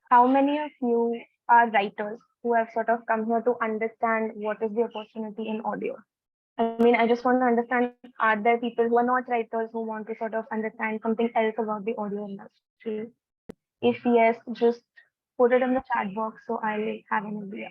How many of you are writers who have sort of come here to understand what is the opportunity in audio? I mean, I just want to understand, are there people who are not writers who want to sort of understand something else about the audio industry? If yes, just put it in the chat box so I'll have an idea.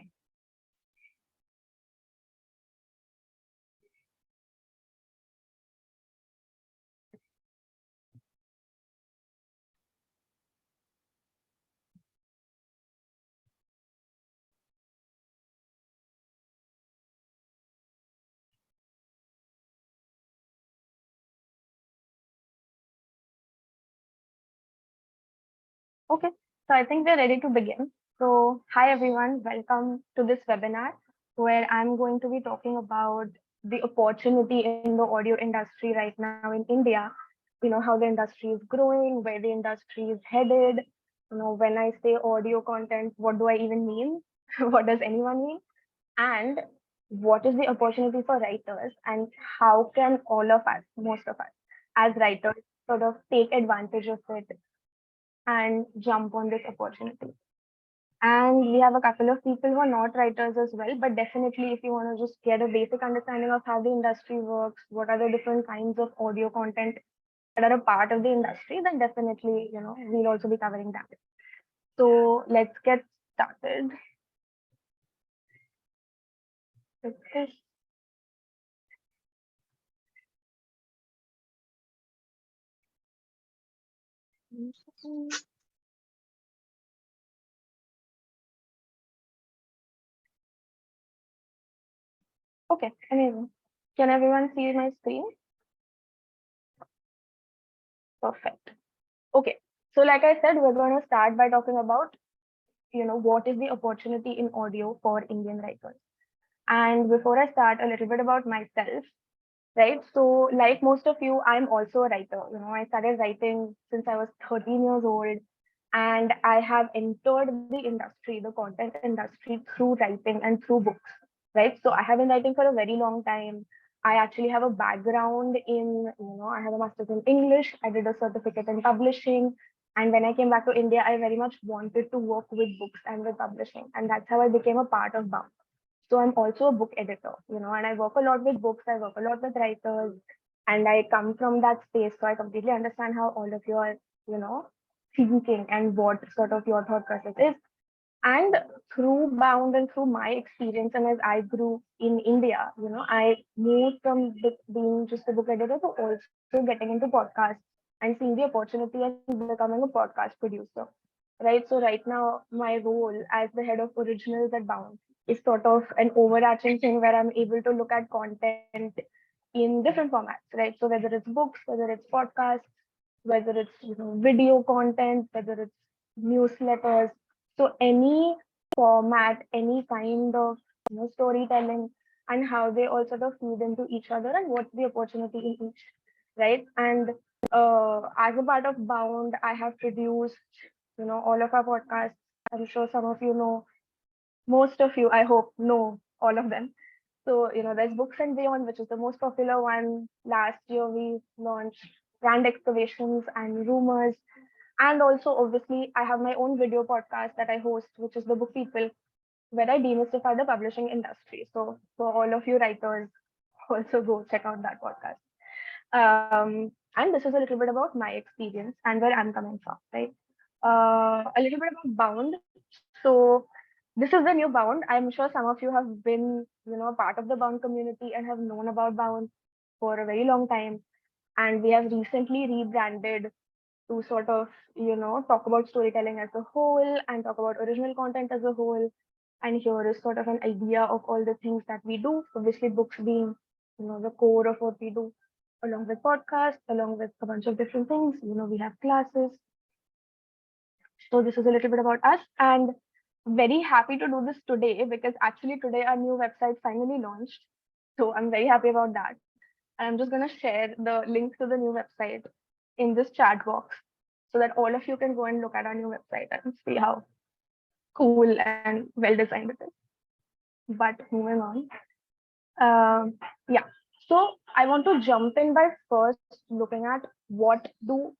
Okay, so I think we're ready to begin. So, hi everyone, welcome to this webinar where I'm going to be talking about the opportunity in the audio industry right now in India. How the industry is growing, where the industry is headed. When I say audio content, what do I even mean? What does anyone mean? And what is the opportunity for writers, and how can all of us, most of us, as writers, sort of take advantage of it and jump on this opportunity. And we have a couple of people who are not writers as well, but definitely if you want to just get a basic understanding of how the industry works, what are the different kinds of audio content that are a part of the industry, then definitely, we'll also be covering that. So let's get started with this. Okay, amazing. Can everyone see my screen? Perfect. Okay, so like I said, we're going to start by talking about, what is the opportunity in audio for Indian writers. And before I start, a little bit about myself, right? So, like most of you, I'm also a writer. I started writing since I was 13 years old, and I have entered the industry, the content industry, through writing and through books, right? So, I have been writing for a very long time. I actually have a background in, I have a master's in English. I did a certificate in publishing. And when I came back to India, I very much wanted to work with books and with publishing. And that's how I became a part of BAM. So I'm also a book editor, and I work a lot with books, I work a lot with writers, and I come from that space. So I completely understand how all of you are, thinking and what sort of your thought process is. And through Bound and through my experience, and as I grew in India, I moved from being just a book editor to also getting into podcasts and seeing the opportunity and becoming a podcast producer. Right. So right now, my role as the head of originals at Bound is sort of an overarching thing where I'm able to look at content in different formats, right? So whether it's books, whether it's podcasts, whether it's video content, whether it's newsletters, so any format, any kind of storytelling, and how they all sort of feed into each other and what's the opportunity in each, right? And as a part of Bound, I have produced all of our podcasts. I'm sure some of you know, most of you, I hope, know all of them. So, there's Books and Beyond, which is the most popular one. Last year, we launched Brand Excavations and Rumors. And also, obviously, I have my own video podcast that I host, which is The Book People, where I demystify the publishing industry. So, for all of you writers, also go check out that podcast. And this is a little bit about my experience and where I'm coming from, right? A little bit about Bound. So this is the new Bound. I'm sure some of you have been, part of the Bound community and have known about Bound for a very long time. And we have recently rebranded to sort of, talk about storytelling as a whole and talk about original content as a whole. And here is sort of an idea of all the things that we do. Obviously, books being, the core of what we do, along with podcasts, along with a bunch of different things. We have classes. So this is a little bit about us, and very happy to do this today because actually today our new website finally launched. So I'm very happy about that. And I'm just going to share the link to the new website in this chat box so that all of you can go and look at our new website and see how cool and well designed it is. But moving on. Yeah. So I want to jump in by first looking at what do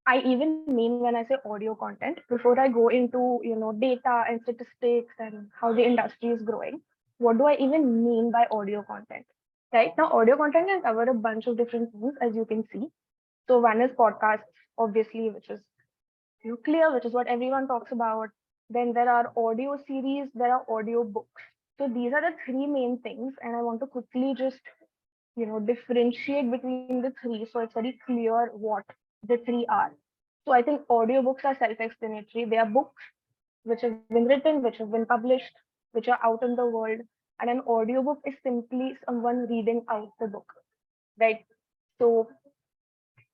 I even mean when I say audio content, before I go into, data and statistics and how the industry is growing, what do I even mean by audio content? Right now, audio content can cover a bunch of different things, as you can see. So one is podcasts, obviously, which is clear, which is what everyone talks about. Then there are audio series, there are audio books. So these are the three main things, and I want to quickly just differentiate between the three so it's very clear what the three are. So I think audiobooks are self-explanatory. They are books which have been written, which have been published, which are out in the world. And an audiobook is simply someone reading out the book, right? So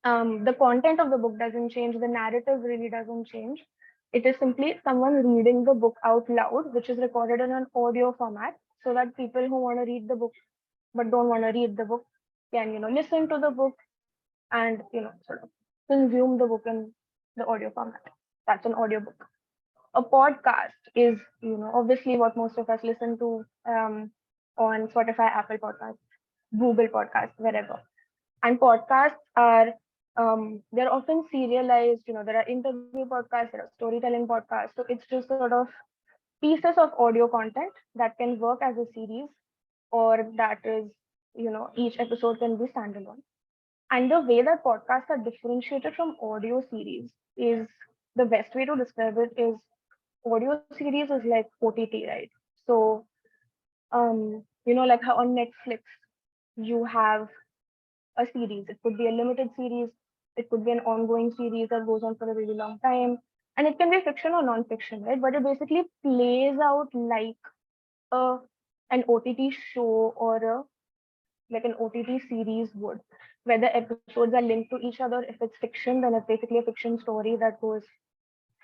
the content of the book doesn't change, the narrative really doesn't change. It is simply someone reading the book out loud, which is recorded in an audio format, so that people who want to read the book but don't want to read the book can listen to the book and sort of consume the book in the audio format. That's an audiobook. A podcast is obviously what most of us listen to on Spotify, Apple Podcasts, Google Podcasts, wherever. And podcasts are they're often serialized. There are interview podcasts, there are storytelling podcasts. So it's just sort of pieces of audio content that can work as a series, or that is each episode can be standalone. And the way that podcasts are differentiated from audio series is, the best way to describe it is, audio series is like OTT, right? So, like how on Netflix you have a series. It could be a limited series, it could be an ongoing series that goes on for a really long time, and it can be fiction or non-fiction, right? But it basically plays out like a an OTT show, or like an OTT series would, where the episodes are linked to each other. If it's fiction, then it's basically a fiction story that goes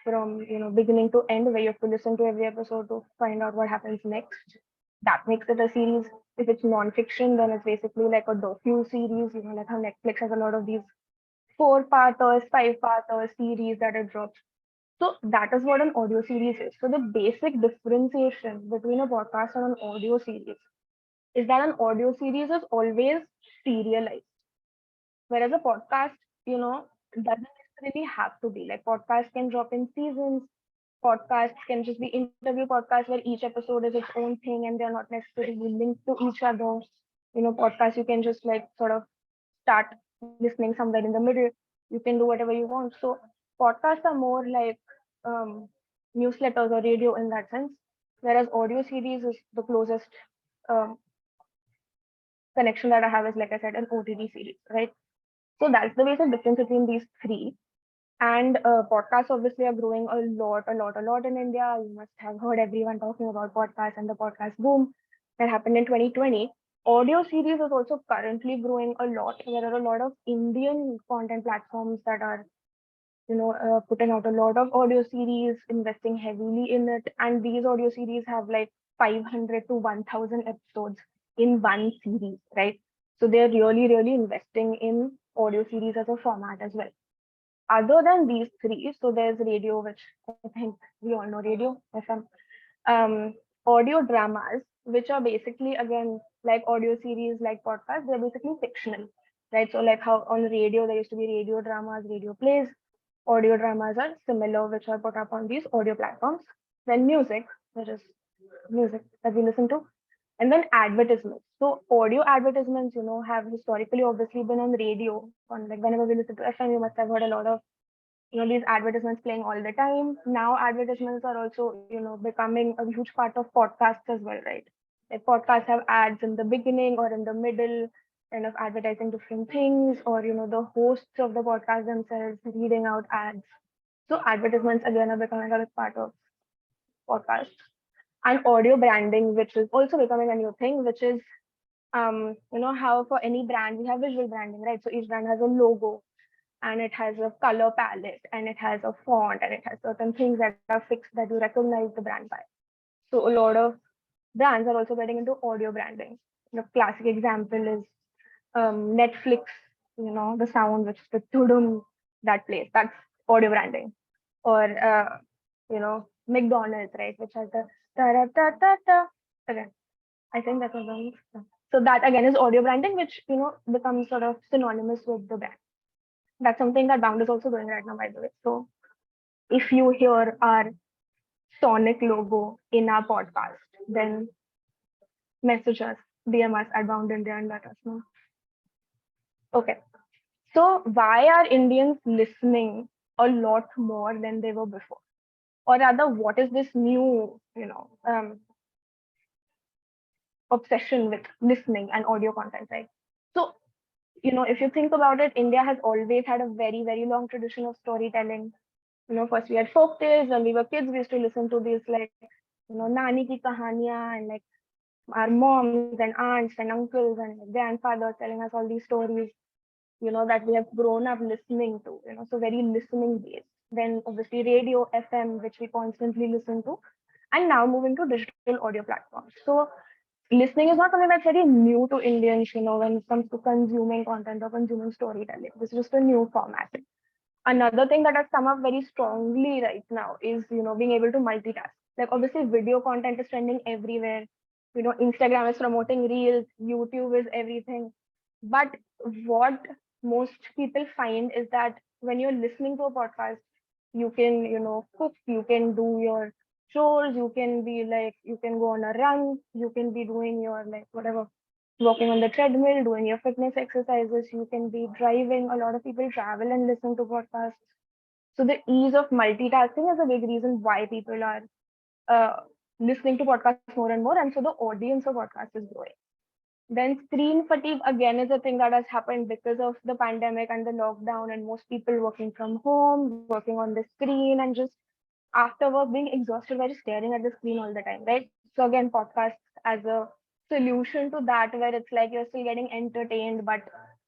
from beginning to end, where you have to listen to every episode to find out what happens next. That makes it a series. If it's non-fiction, then it's basically like a docu series. Like how Netflix has a lot of these four-parters, five-parters series that it drops. So that is what an audio series is. So the basic differentiation between a podcast and an audio series is that an audio series is always serialized, whereas a podcast, doesn't necessarily have to be. Like podcasts can drop in seasons. Podcasts can just be interview podcasts where each episode is its own thing and they're not necessarily linked to each other. Podcasts you can just like sort of start listening somewhere in the middle. You can do whatever you want. So podcasts are more like um, newsletters or radio in that sense, whereas audio series is the closest um, connection that I have is, like I said, an OTT series, right? So that's the basic difference between these three. And podcasts obviously are growing a lot in India. You must have heard everyone talking about podcasts and the podcast boom that happened in 2020. Audio series is also currently growing a lot. There are a lot of Indian content platforms that are, putting out a lot of audio series, investing heavily in it. And these audio series have like 500 to 1000 episodes in one series, right? So they're really, really investing in audio series as a format as well. Other than these three, so there's radio, which I think we all know, radio, FM, audio dramas, which are basically, again, like audio series, like podcasts, they're basically fictional, right? So like how on radio there used to be radio dramas, radio plays, audio dramas are similar, which are put up on these audio platforms. Then music, which is music that we listen to, and then advertisements. So audio advertisements, have historically obviously been on radio. On like whenever we listen to FM, you must have heard a lot of these advertisements playing all the time. Now advertisements are also becoming a huge part of podcasts as well, right? Like podcasts have ads in the beginning or in the middle, kind of advertising different things, or the hosts of the podcast themselves reading out ads. So advertisements again are becoming a big part of podcasts. And audio branding, which is also becoming a new thing, which is how for any brand we have visual branding, right? So each brand has a logo, and it has a color palette, and it has a font, and it has certain things that are fixed that you recognize the brand by. So a lot of brands are also getting into audio branding. The classic example is Netflix, the sound, which is the tudum that plays, that's audio branding. Or McDonald's, right, which has the da da da da da. Again, I think that was so that again is audio branding, which becomes sort of synonymous with the brand. That's something that Bound is also doing right now, by the way. So if you hear our Sonic logo in our podcast, then message us, DM us at Bound India and let us know. Okay. So why are Indians listening a lot more than they were before? Or rather, what is this new, obsession with listening and audio content, right? So, if you think about it, India has always had a very, very long tradition of storytelling. First we had folk tales. When we were kids, we used to listen to these like, Nani ki kahaniyan, and like our moms and aunts and uncles and like, grandfathers telling us all these stories, that we have grown up listening to, so very listening based. Then obviously radio, FM, which we constantly listen to, and now moving to digital audio platforms. So listening is not something that's very new to Indians, when it comes to consuming content or consuming storytelling. This is just a new format. Another thing that has come up very strongly right now is, being able to multitask. Like obviously video content is trending everywhere. Instagram is promoting reels, YouTube is everything. But what most people find is that when you're listening to a podcast, you can, cook, you can do your chores, you can be like, you can go on a run, you can be doing your like whatever, walking on the treadmill, doing your fitness exercises, you can be driving. A lot of people travel and listen to podcasts. So the ease of multitasking is a big reason why people are uh, listening to podcasts more and more. And so the audience of podcasts is growing. Then screen fatigue again is a thing that has happened because of the pandemic and the lockdown, and most people working from home, working on the screen, and just after work being exhausted by just staring at the screen all the time, right? So again, podcasts as a solution to that, where it's like you're still getting entertained, but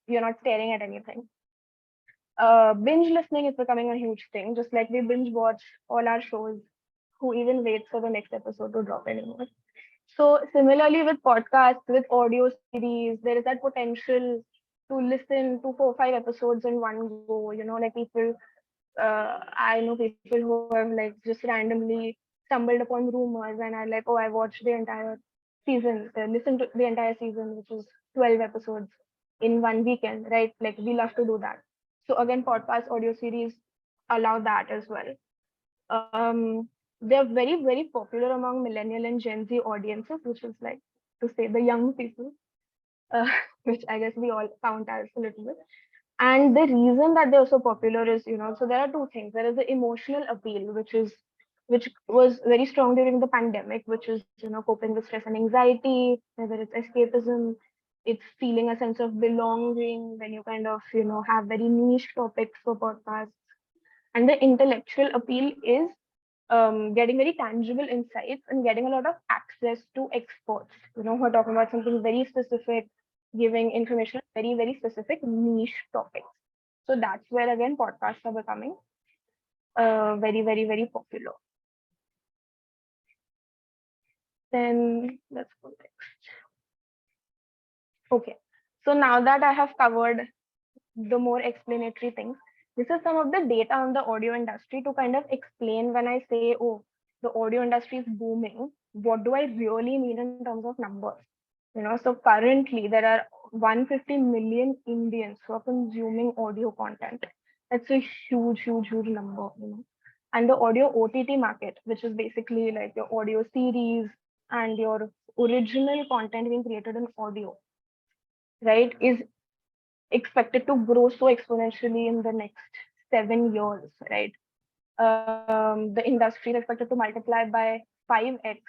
you're not staring at anything. Binge listening is becoming a huge thing, just like we binge watch all our shows. Who even waits for the next episode to drop anymore? So similarly with podcasts, with audio series, there is that potential to listen to 4 or 5 episodes in one go. Like people, I know people who have like just randomly stumbled upon rumors and are like, oh, I watched the entire season, listen to the entire season, which is 12 episodes in one weekend, right? Like we love to do that. So again, podcast audio series allow that as well. Um, they're very, very popular among millennial and Gen Z audiences, which is like to say the young people, uh, which I guess we all count as a little bit. And the reason that they're so popular is, so there are two things. There is the emotional appeal, which was very strong during the pandemic, which is, coping with stress and anxiety, whether it's escapism, it's feeling a sense of belonging when you kind of, have very niche topics for podcasts. And the intellectual appeal is getting very tangible insights and getting a lot of access to experts, who are talking about something very specific, giving information on very, very specific niche topics. So that's where again podcasts are becoming very, very, very popular. Then let's go next. Okay. So now that I have covered the more explanatory things, this is some of the data on the audio industry to kind of explain when I say, oh, the audio industry is booming. What do I really mean in terms of numbers? So currently there are 150 million Indians who are consuming audio content. That's a huge, huge, huge number. And the audio OTT market, which is basically like your audio series and your original content being created in audio, right, is expected to grow so exponentially in the next 7 years, right? The industry is expected to multiply by 5x.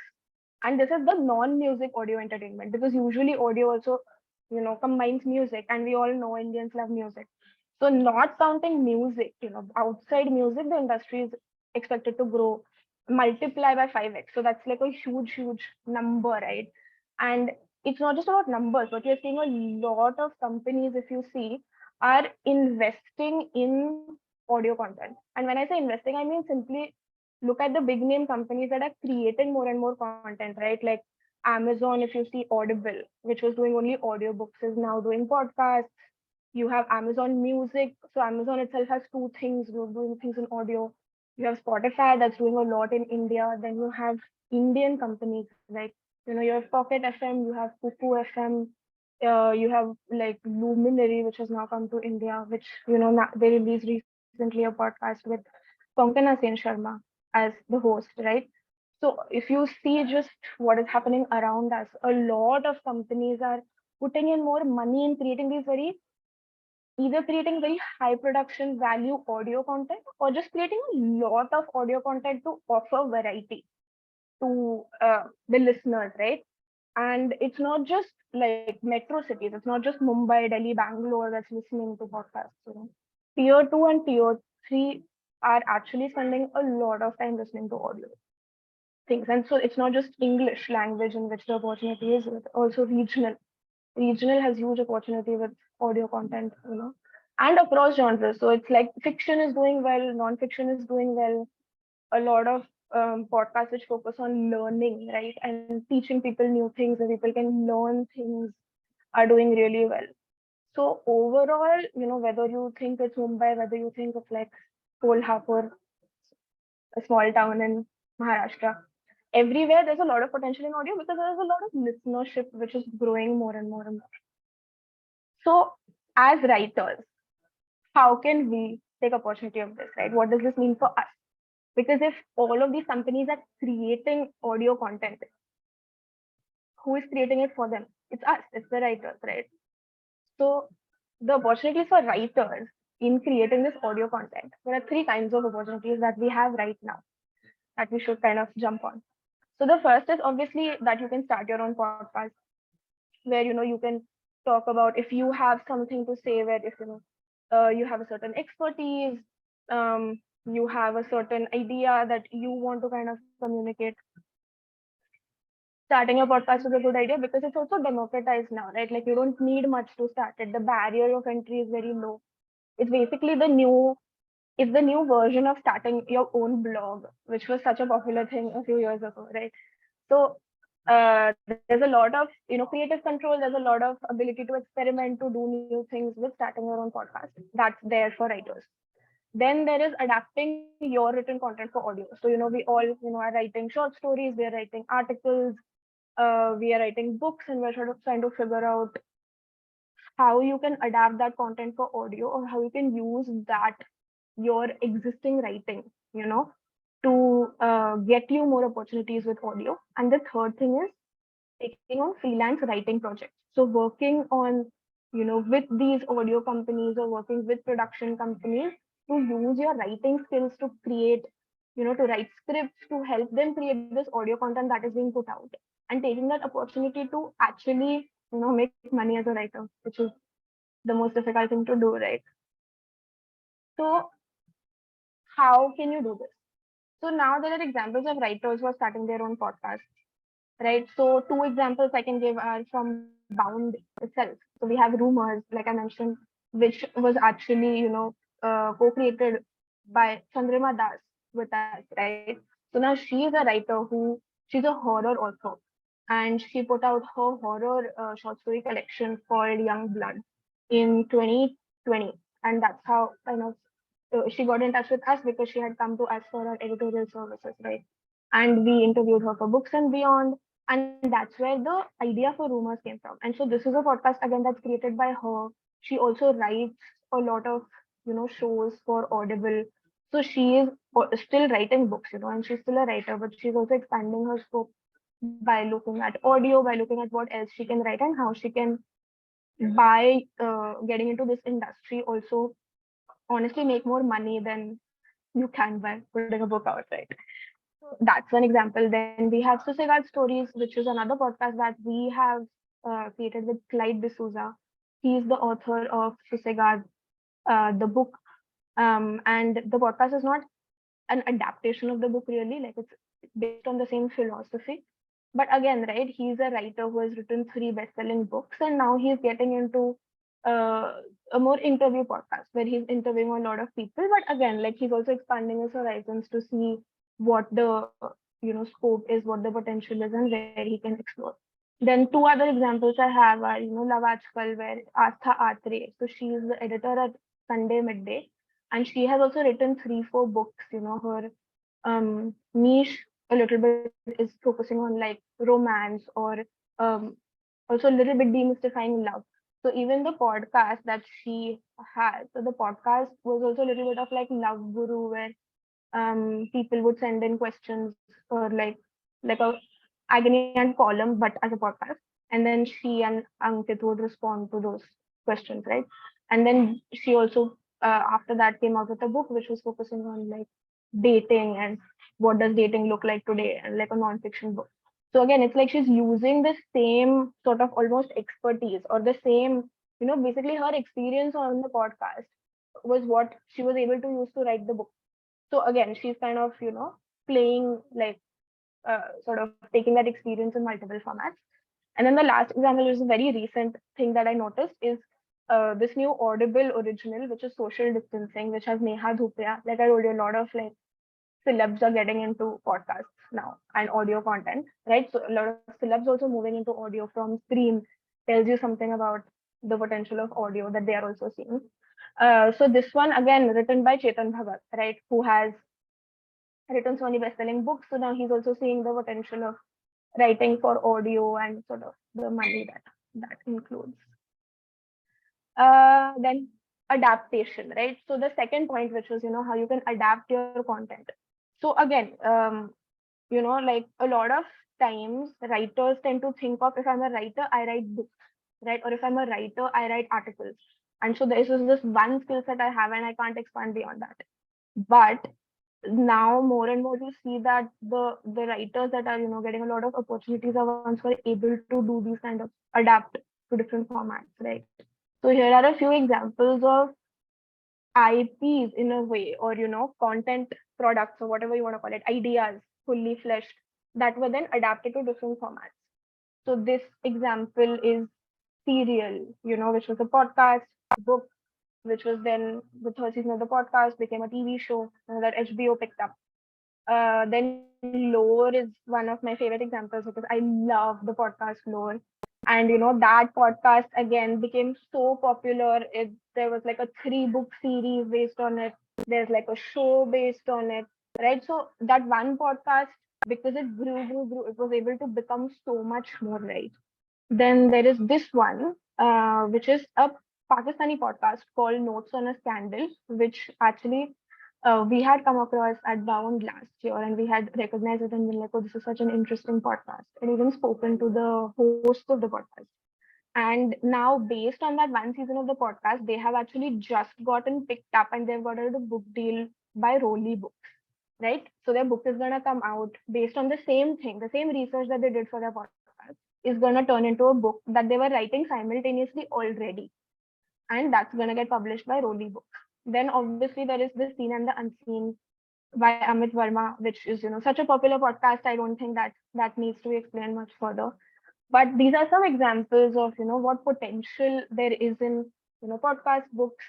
And this is the non-music audio entertainment, because usually audio also, combines music, and we all know Indians love music. So not counting music, outside music, the industry is expected to grow, multiply by 5x. So that's like a huge, huge number, right? And it's not just about numbers, but you're seeing a lot of companies, if you see, are investing in audio content. And when I say investing, I mean simply look at the big name companies that are creating more and more content, right? Like Amazon, if you see Audible, which was doing only audiobooks, is now doing podcasts. You have Amazon Music. So Amazon itself has two things, doing things in audio. You have Spotify that's doing a lot in India. Then you have Indian companies like, you have Pocket FM, you have Cuckoo FM, You have like Luminary, which has now come to India, which they released recently a podcast with Konkana Sen Sharma as the host, right? So if you see just what is happening around us, a lot of companies are putting in more money in creating these either creating very high production value audio content or just creating a lot of audio content to offer variety to the listeners, right? And it's not just like metro cities, it's not just Mumbai, Delhi, Bangalore that's listening to podcasts. Tier 2 and tier 3 are actually spending a lot of time listening to audio things. And so it's not just English language in which the opportunity is, but also regional has huge opportunity with audio content, and across genres. So it's like fiction is doing well, non-fiction is doing well. A lot of podcasts which focus on learning, right, and teaching people new things where people can learn things are doing really well. So overall, whether you think it's Mumbai, whether you think of like Kolhapur, a small town in Maharashtra, everywhere there's a lot of potential in audio because there's a lot of listenership which is growing more and more and more. So as writers, how can we take opportunity of this, right? What does this mean for us? Because if all of these companies are creating audio content, who is creating it for them? It's us, it's the writers, right? So the opportunities for writers in creating this audio content, there are three kinds of opportunities that we have right now that we should kind of jump on. So the first is obviously that you can start your own podcast where you can talk about if you have something to say, where if you have a certain expertise, you have a certain idea that you want to kind of communicate. Starting a podcast is a good idea because it's also democratized now, right? Like you don't need much to start it. The barrier of entry is very low. It's basically the new version of starting your own blog, which was such a popular thing a few years ago, right? So there's a lot of creative control. There's a lot of ability to experiment, to do new things with starting your own podcast. That's there for writers. Then there is adapting your written content for audio. So we all are writing short stories, we are writing articles, we are writing books, and we're sort of trying to figure out how you can adapt that content for audio or how you can use that your existing writing, to get you more opportunities with audio. And the third thing is taking on freelance writing projects. So working on, with these audio companies or working with production companies to use your writing skills to create, to write scripts to help them create this audio content that is being put out, and taking that opportunity to actually, make money as a writer, which is the most difficult thing to do, right? So how can you do this? So now there are examples of writers who are starting their own podcast, right? So two examples I can give are from Bound itself. So we have Rumors, like I mentioned, which was actually, co-created by Chandrima Das with us, right? So now she is a writer she's a horror author, and she put out her horror short story collection called Young Blood in 2020. And that's how kind of she got in touch with us because she had come to us for our editorial services, right? And we interviewed her for Books and Beyond, and that's where the idea for Rumors came from. And so this is a podcast again that's created by her. She also writes a lot of shows for Audible. So she is still writing books, and she's still a writer, but she's also expanding her scope by looking at audio, by looking at what else she can write and how she can, by getting into this industry, also honestly make more money than you can by putting a book out, right? That's one example. Then we have Susegard Stories, which is another podcast that we have created with Clyde D'Souza. He is the author of Susegard, the book, and the podcast is not an adaptation of the book really, like it's based on the same philosophy. But again, right, he's a writer who has written three best-selling books, and now he's getting into uh, a more interview podcast where he's interviewing a lot of people. But again, like he's also expanding his horizons to see what the scope is, what the potential is, and where he can explore. Then two other examples I have are Love Ajkal, where Astha Atre, so she is the editor at Sunday Midday, and she has also written 3-4 books. Her niche a little bit is focusing on like romance or also a little bit demystifying love. So even the podcast that she has, so the podcast was also a little bit of like love guru, where people would send in questions, or like a agony and column, but as a podcast, and then she and Ankit would respond to those questions, right? And then she also after that came out with a book which was focusing on like dating and what does dating look like today, and like a non-fiction book. So again, it's like she's using the same sort of almost expertise, or the same, basically her experience on the podcast was what she was able to use to write the book. So again, she's kind of, playing like sort of taking that experience in multiple formats. And then the last example, which is a very recent thing that I noticed, is this new Audible original, which is social distancing, which has Neha Dhupia. Like I told you, a lot of like celebs are getting into podcasts now and audio content, right? So a lot of celebs also moving into audio from screen tells you something about the potential of audio that they are also seeing. So this one again written by Chetan Bhagat, right, who has written so many best-selling books. So now he's also seeing the potential of writing for audio and sort of the money that includes. Then adaptation, right? So the second point, which was how you can adapt your content. So again, like a lot of times writers tend to think of, if I'm a writer, I write books, right? Or if I'm a writer, I write articles. And so this is this one skill set I have and I can't expand beyond that. But now more and more you see that the writers that are getting a lot of opportunities are ones who are able to do these kind of adapt to different formats, right? So here are a few examples of IPs in a way, or content products, or whatever you want to call it, ideas fully fleshed that were then adapted to different formats. So this example is Serial, which was a podcast, book, which was then the third season of the podcast became a TV show that HBO picked up. Then Lore is one of my favorite examples because I love the podcast Lore. And that podcast again became so popular. There was like a 3-book series based on it. There's like a show based on it, right? So that one podcast, because it grew, it was able to become so much more, right? Then there is this one, which is a Pakistani podcast called Notes on a Scandal, which actually we had come across at Bound last year, and we had recognized it and been like, oh, this is such an interesting podcast, and even spoken to the hosts of the podcast. And now, based on that one season of the podcast, they have actually just gotten picked up and they've got a book deal by Rolly Books, right? So their book is going to come out based on the same thing, the same research that they did for their podcast is going to turn into a book that they were writing simultaneously already. And that's going to get published by Rolly Books. Then obviously there is The Seen and the Unseen by Amit Verma, which is, such a popular podcast. I don't think that needs to be explained much further. But these are some examples of, what potential there is in, podcast, books,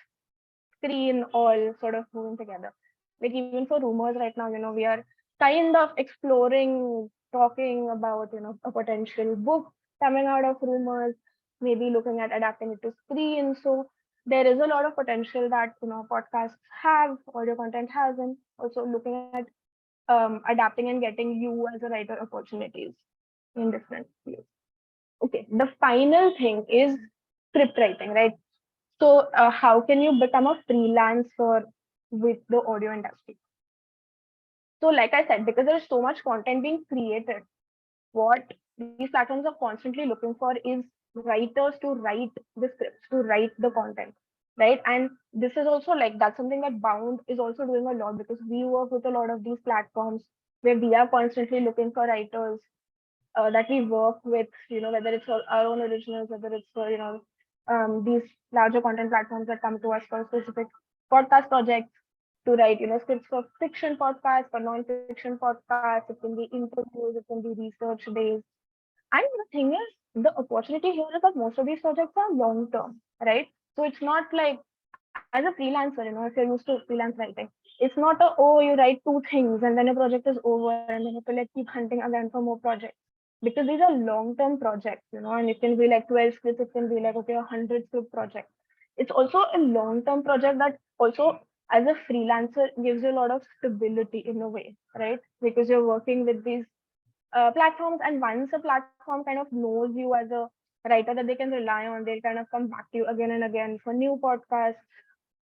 screen, all sort of moving together. Like even for rumors right now, we are kind of exploring, talking about, a potential book coming out of rumors, maybe looking at adapting it to screen. So there is a lot of potential that, podcasts have, audio content has, and also looking at adapting and getting you as a writer opportunities in different fields. Okay, the final thing is script writing, right? So, how can you become a freelancer with the audio industry? So, like I said, because there is so much content being created, what these platforms are constantly looking for is writers to write the scripts, to write the content, right? And this is also like that's something that Bound is also doing a lot because we work with a lot of these platforms where we are constantly looking for writers that we work with, whether it's for our own originals, whether it's for, these larger content platforms that come to us for specific podcast projects to write, scripts for fiction podcasts, for non-fiction podcasts. It can be interviews, it can be research based. And the thing is, the opportunity here is that most of these projects are long term, right? So it's not like as a freelancer, if you're used to freelance writing, it's not a oh you write 2 things and then your project is over and then you have to like keep hunting again for more projects because these are long term projects, and it can be like 12 scripts, it can be like okay 100 script project. It's also a long term project that also as a freelancer gives you a lot of stability in a way, right? Because you're working with these platforms, and once a platform kind of knows you as a writer that they can rely on. They'll kind of come back to you again and again for new podcasts,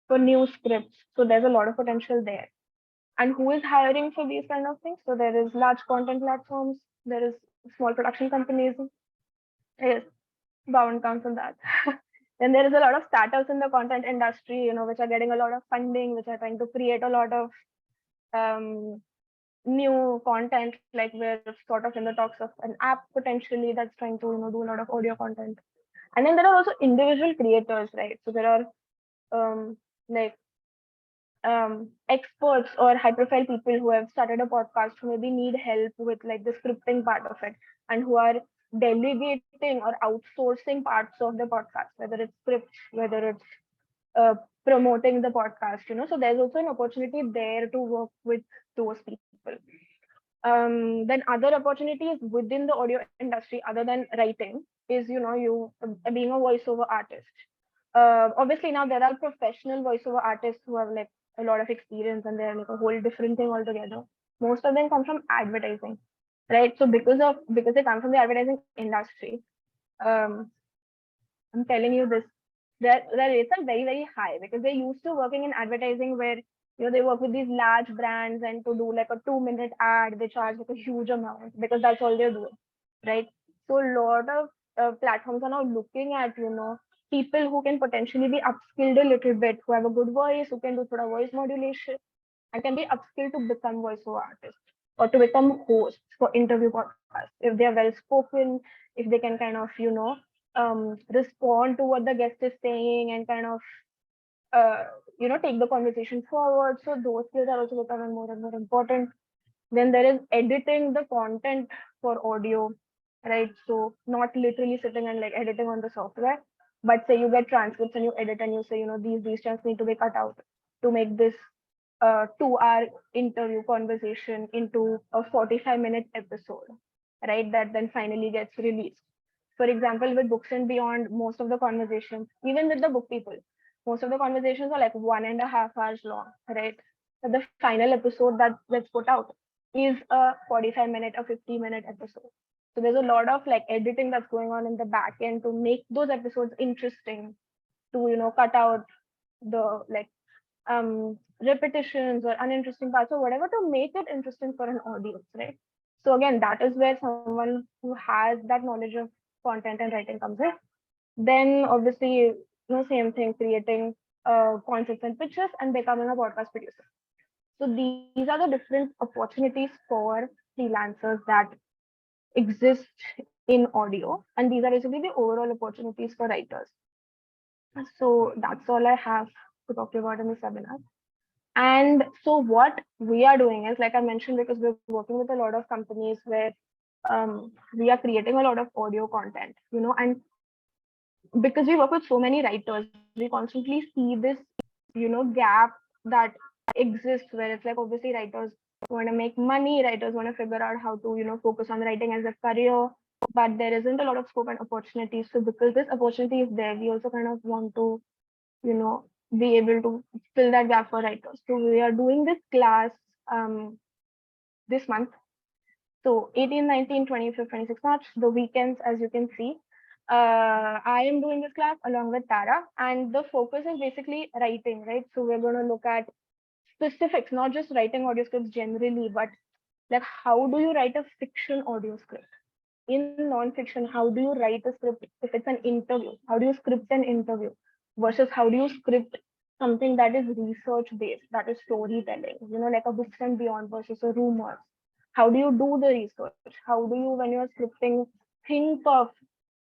for new scripts. So there's a lot of potential there. And who is hiring for these kind of things? So there is large content platforms, there is small production companies. Yes, bound counts on that. Then there is a lot of startups in the content industry, which are getting a lot of funding, which are trying to create a lot of um, new content, like we're sort of in the talks of an app potentially that's trying to, do a lot of audio content. And then there are also individual creators, right? So there are like experts or high profile people who have started a podcast who maybe need help with like the scripting part of it, and who are delegating or outsourcing parts of the podcast, whether it's scripts, whether it's uh, promoting the podcast. So there's also an opportunity there to work with those people. Then other opportunities within the audio industry other than writing is, you being a voiceover artist. Obviously now there are professional voiceover artists who have like a lot of experience, and they're like a whole different thing altogether. Most of them come from advertising, right? So because they come from the advertising industry, um, I'm telling you this, their rates are very, very high because they're used to working in advertising where, they work with these large brands, and to do like a 2-minute ad, they charge like a huge amount because that's all they're doing, right? So a lot of platforms are now looking at, people who can potentially be upskilled a little bit, who have a good voice, who can do sort of voice modulation, and can be upskilled to become voiceover artists or to become hosts for interview podcasts. If they are well spoken, if they can kind of, respond to what the guest is saying and kind of, uh, take the conversation forward. So those skills are also becoming more and more important. Then there is editing the content for audio, right? So not literally sitting and like editing on the software, but say you get transcripts and you edit and you say, these chunks need to be cut out to make this 2-hour interview conversation into a 45-minute episode, right? That then finally gets released. For example, with Books and Beyond, most of the conversations, even with the book people, most of the conversations are like 1.5 hours long, right? But the final episode that's put out is a 45-minute or 50-minute episode. So there's a lot of like editing that's going on in the back end to make those episodes interesting, to cut out the like repetitions or uninteresting parts or whatever, to make it interesting for an audience, right? So again, that is where someone who has that knowledge of content and writing comes in. Then obviously, same thing, creating concepts and pitches and becoming a podcast producer. So these are the different opportunities for freelancers that exist in audio, and these are basically the overall opportunities for writers. So that's all I have to talk about in the seminar. And so what we are doing is, like I mentioned, because we're working with a lot of companies where we are creating a lot of audio content, and because we work with so many writers, we constantly see this, gap that exists, where it's like obviously writers want to make money, writers want to figure out how to, focus on writing as a career, but there isn't a lot of scope and opportunities. So because this opportunity is there, we also kind of want to, be able to fill that gap for writers. So we are doing this class this month. So 18, 19, 25, 26 March, the weekends, as you can see. I am doing this class along with Tara, and the focus is basically writing, right? So we're going to look at specifics, not just writing audio scripts generally, but like how do you write a fiction audio script? In non-fiction, how do you write a script if it's an interview? How do you script an interview versus how do you script something that is research based, that is storytelling, like a Books and Beyond versus a Rumors? How do you do the research? How do you, when you're scripting, think of,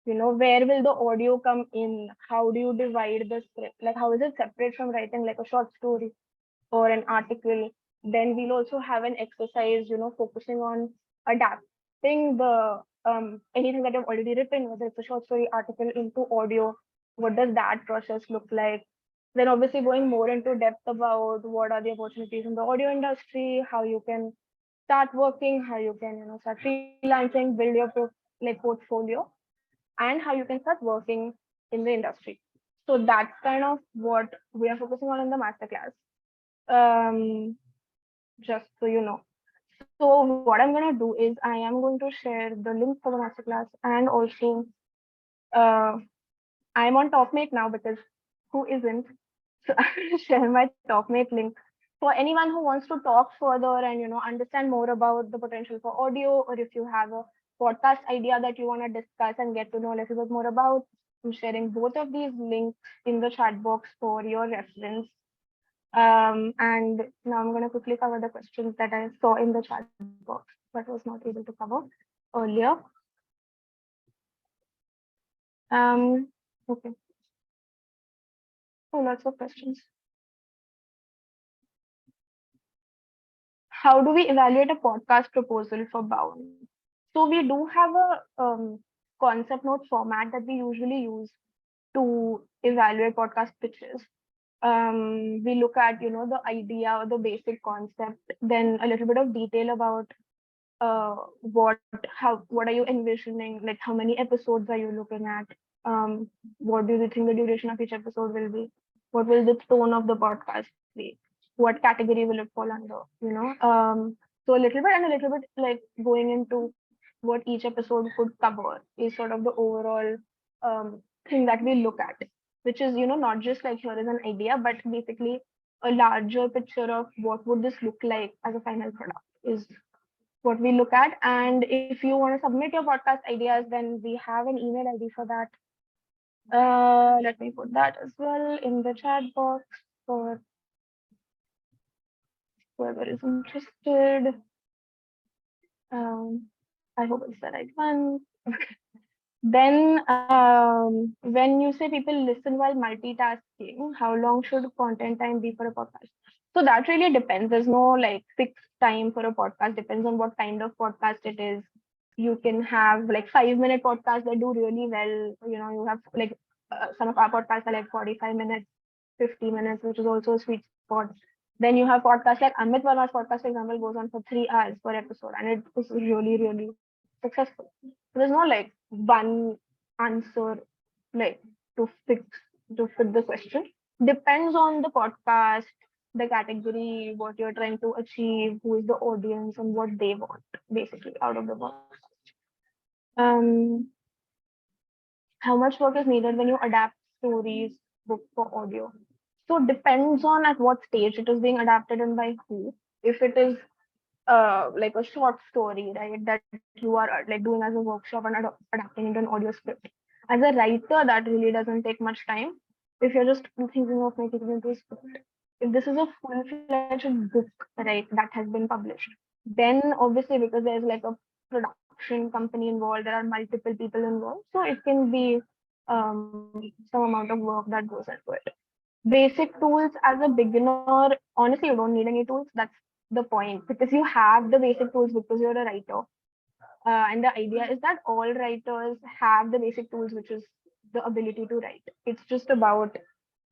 where will the audio come in? How do you divide the script? Like, how is it separate from writing like a short story or an article? Then we'll also have an exercise, focusing on adapting the anything that you've already written, whether it's a short story, article, into audio. What does that process look like? Then obviously going more into depth about what are the opportunities in the audio industry, how you can start working, how you can, start freelancing, build your like portfolio, and how you can start working in the industry. So that's kind of what we are focusing on in the masterclass. Um, just so you know. So what I'm gonna do is I am going to share the link for the masterclass and also Uh, I'm on TopMate now because who isn't? So I will share my TopMate link for anyone who wants to talk further and understand more about the potential for audio, or if you have a podcast idea that you want to discuss and get to know a little bit more about. I'm sharing both of these links in the chat box for your reference. And now I'm going to quickly cover the questions that I saw in the chat box but was not able to cover earlier. Um, okay. Oh, lots of questions. How do we evaluate a podcast proposal for Bound? So we do have a concept note format that we usually use to evaluate podcast pitches. We look at the idea or the basic concept, then a little bit of detail about what are you envisioning, like how many episodes are you looking at, um, what do you think the duration of each episode will be, what will the tone of the podcast be, what category will it fall under, so a little bit and a little bit like going into what each episode could cover is sort of the overall thing that we look at, which is not just like here is an idea, but basically a larger picture of what would this look like as a final product is what we look at. And if you want to submit your podcast ideas, then we have an email ID for that. Let me put that as well in the chat box for whoever is interested. Um, I hope it's the right one. Then, when you say people listen while multitasking, how long should content time be for a podcast? So that really depends. There's no like fixed time for a podcast. Depends on what kind of podcast it is. You can have like 5 minute podcasts that do really well. You have like some of our podcasts are like 45 minutes, 50 minutes, which is also a sweet spot. Then you have podcasts like Amit Verma's podcast, for example, goes on for 3 hours per episode, and it is really, really successful. There's no like one answer like to fix to fit the question. Depends on the podcast, the category, what you're trying to achieve, who is the audience, and what they want basically out of the podcast. Um, how much work is needed when you adapt stories book for audio? So depends on at what stage it is being adapted and by who. If it is like a short story, right, that you are like doing as a workshop and adapting into an audio script. As a writer, that really doesn't take much time. If you're just thinking of making it into a script, if this is a full-fledged book, right, that has been published, then obviously because there's like a production company involved, there are multiple people involved, so it can be some amount of work that goes into it. Basic tools as a beginner, honestly, you don't need any tools. That's the point, because you have the basic tools because you're a writer. And the idea is that all writers have the basic tools, which is the ability to write. It's just about,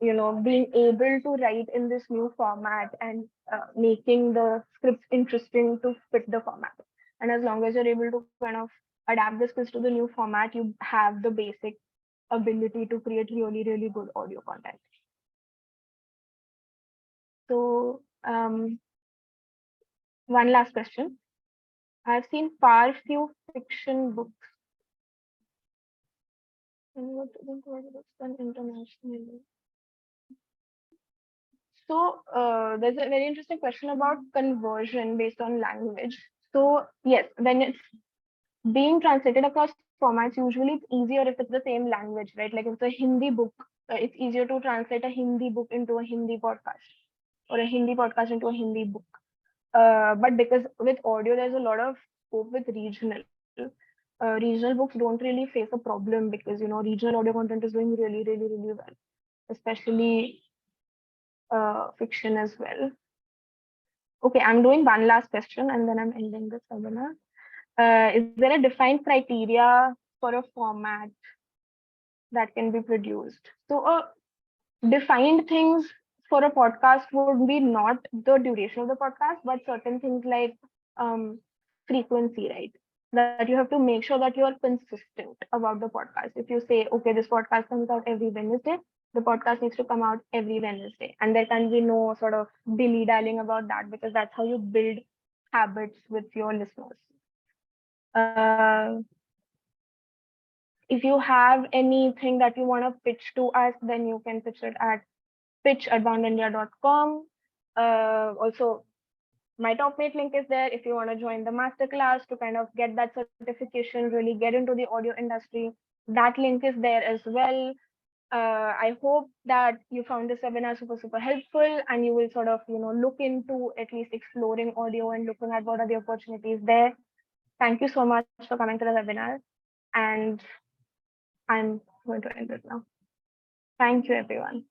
being able to write in this new format and making the scripts interesting to fit the format. And as long as you're able to kind of adapt the scripts to the new format, you have the basic ability to create really, really good audio content. So, one last question. I've seen far few fiction books. Internationally. So, there's a very interesting question about conversion based on language. So, yes, when it's being translated across formats, usually it's easier if it's the same language, right? Like if it's a Hindi book, it's easier to translate a Hindi book into a Hindi podcast or a Hindi podcast into a Hindi book. But because with audio, there's a lot of scope with regional. Regional books don't really face a problem because regional audio content is doing really, really, really well, especially fiction as well. Okay, I'm doing one last question and then I'm ending this webinar. Is there a defined criteria for a format that can be produced? So, defined things for a podcast would be not the duration of the podcast, but certain things like um, frequency, right? That you have to make sure that you are consistent about the podcast. If you say, okay, this podcast comes out every Wednesday, the podcast needs to come out every Wednesday. And there can be no sort of dilly dallying about that, because that's how you build habits with your listeners. Uh, If you have anything that you want to pitch to us, then you can pitch it at pitch@boundindia.com. Also, my topmate link is there if you want to join the masterclass to kind of get that certification, really get into the audio industry. That link is there as well. I hope that you found this webinar super helpful, and you will sort of look into at least exploring audio and looking at what are the opportunities there. Thank you so much for coming to the webinar, and I'm going to end it now. Thank you, everyone.